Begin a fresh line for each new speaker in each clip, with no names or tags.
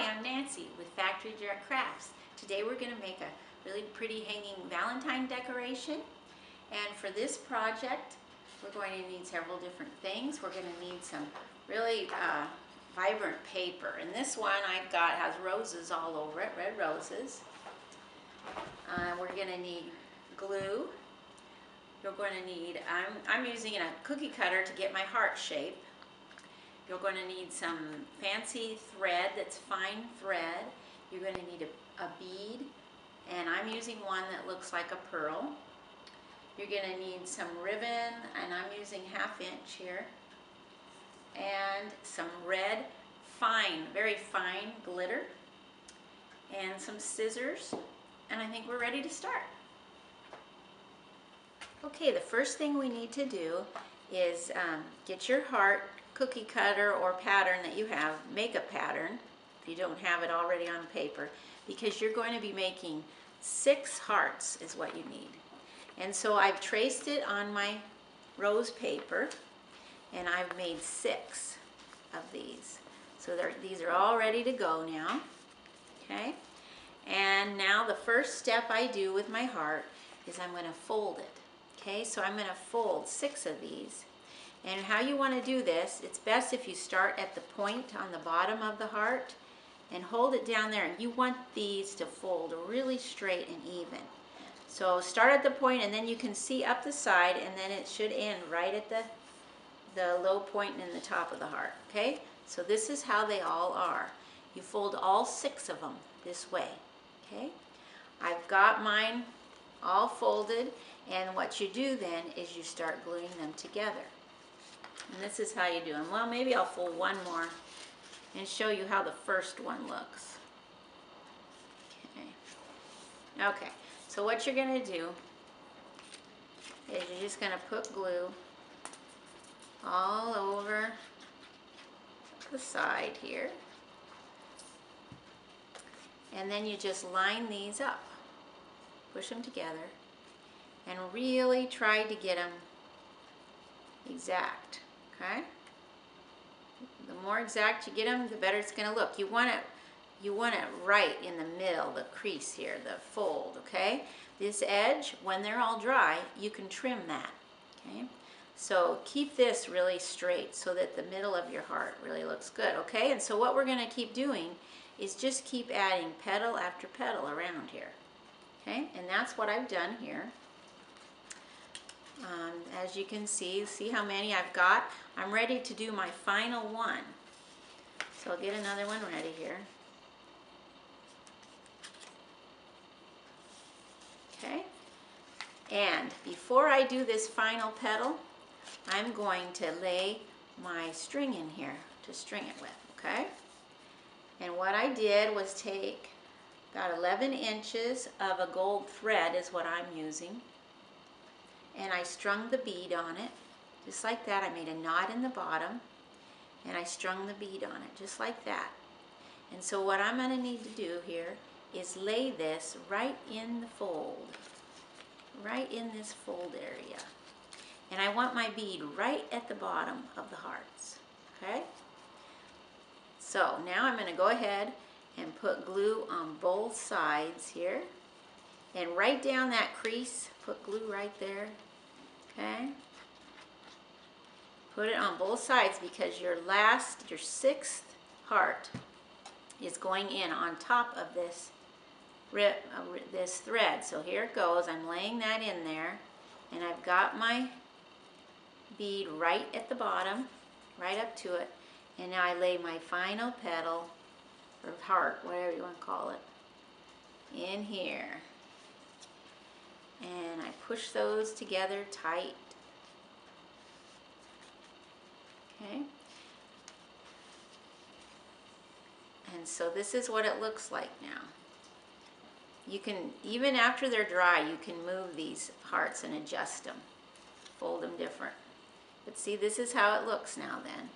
I'm Nancy with Factory Direct Crafts. Today we're going to make a really pretty hanging Valentine decoration. And for this project, we're going to need several different things. We're going to need some really vibrant paper. And this one I've got has roses all over it, red roses. We're going to need glue. You're going to need, I'm using a cookie cutter to get my heart shape. You're going to need some fancy thread that's fine thread. You're going to need a bead, and I'm using one that looks like a pearl. You're going to need some ribbon, and I'm using 1/2 inch here, and some red, fine, very fine glitter, and some scissors, and I think we're ready to start. Okay, the first thing we need to do is get your heart cookie cutter or pattern that you have, make a pattern if you don't have it already on paper, because you're going to be making 6 hearts is what you need. And so I've traced it on my rose paper, and I've made 6 of these. So these are all ready to go now. Okay, and now the first step I do with my heart is I'm going to fold it. Okay, so I'm going to fold 6 of these. And how you want to do this, it's best if you start at the point on the bottom of the heart and hold it down there. And you want these to fold really straight and even. So start at the point, and then you can see up the side, and then it should end right at the low point in the top of the heart. Okay, so this is how they all are. You fold all 6 of them this way. Okay, I've got mine all folded, and what you do then is you start gluing them together. And this is how you do them. Well, maybe I'll fold one more and show you how the first one looks. Okay, so what you're going to do is you're just going to put glue all over the side here. And then you just line these up. Push them together and really try to get them exact. Okay, the more exact you get them, the better it's going to look. You want it right in the middle, the crease here, the fold. Okay, this edge, when they're all dry, you can trim that. Okay, so keep this really straight so that the middle of your heart really looks good. Okay, and so what we're going to keep doing is just keep adding petal after petal around here. Okay, and that's what I've done here. As you can see how many I've got. I'm ready to do my final one. So I'll get another one ready here. Okay, and before I do this final petal, I'm going to lay my string in here to string it with. Okay, and what I did was take about 11 inches of a gold thread is what I'm using. And I strung the bead on it, just like that. I made a knot in the bottom, and I strung the bead on it, just like that. And so what I'm going to need to do here is lay this right in the fold, right in this fold area. And I want my bead right at the bottom of the hearts, okay? So now I'm going to go ahead and put glue on both sides here. And right down that crease, put glue right there. Okay, put it on both sides because your 6th heart is going in on top of this thread. So here it goes. I'm laying that in there, and I've got my bead right at the bottom, right up to it, and now I lay my final petal or heart, whatever you want to call it, in here. And I push those together tight. Okay. And so this is what it looks like now. You can, even after they're dry, you can move these hearts and adjust them. Fold them different. But see, this is how it looks now then.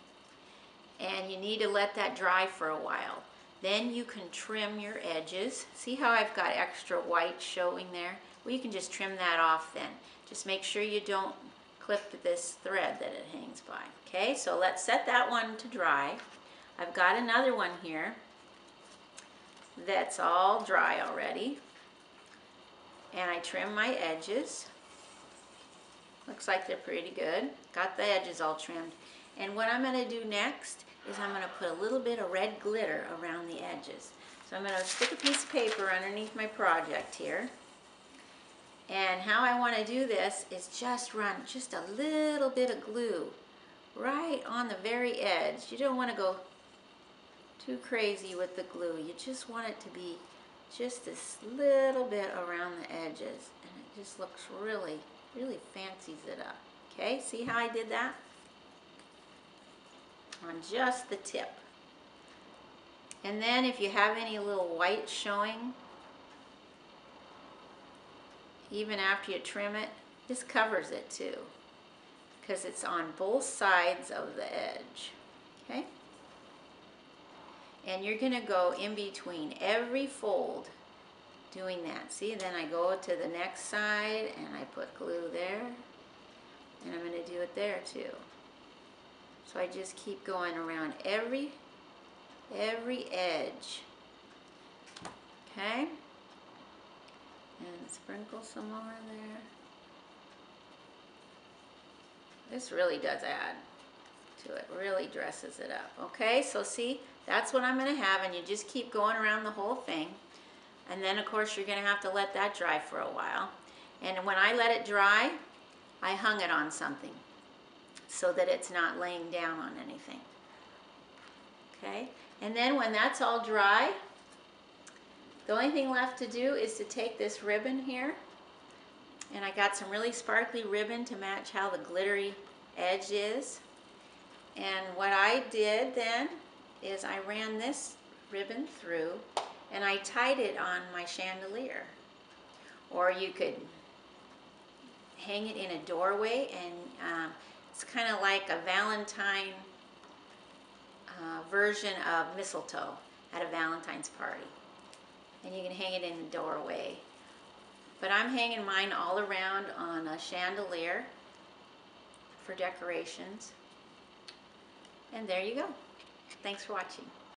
And you need to let that dry for a while. Then you can trim your edges. See how I've got extra white showing there? Well, you can just trim that off then. Just make sure you don't clip this thread that it hangs by. Okay, so let's set that one to dry. I've got another one here that's all dry already. And I trim my edges. Looks like they're pretty good. Got the edges all trimmed. And what I'm going to do next is I'm going to put a little bit of red glitter around the edges. So I'm going to stick a piece of paper underneath my project here. And how I want to do this is just run just a little bit of glue right on the very edge. You don't want to go too crazy with the glue. You just want it to be just this little bit around the edges. And it just looks really, really fancies it up. Okay, see how I did that? On just the tip. And then if you have any little white showing, even after you trim it, this covers it too, because it's on both sides of the edge. Okay? And you're going to go in between every fold doing that. See, then I go to the next side and I put glue there, and I'm going to do it there too. So I just keep going around every edge. Okay? And sprinkle some more there. This really does add to it, really dresses it up. Okay, so see, that's what I'm going to have, and you just keep going around the whole thing. And then of course you're going to have to let that dry for a while. And when I let it dry, I hung it on something so that it's not laying down on anything. Okay, and then when that's all dry, the only thing left to do is to take this ribbon here, and I got some really sparkly ribbon to match how the glittery edge is. And what I did then is I ran this ribbon through and I tied it on my chandelier. Or you could hang it in a doorway, and it's kind of like a Valentine version of mistletoe at a Valentine's party. And you can hang it in the doorway. But I'm hanging mine all around on a chandelier for decorations. And there you go. Thanks for watching.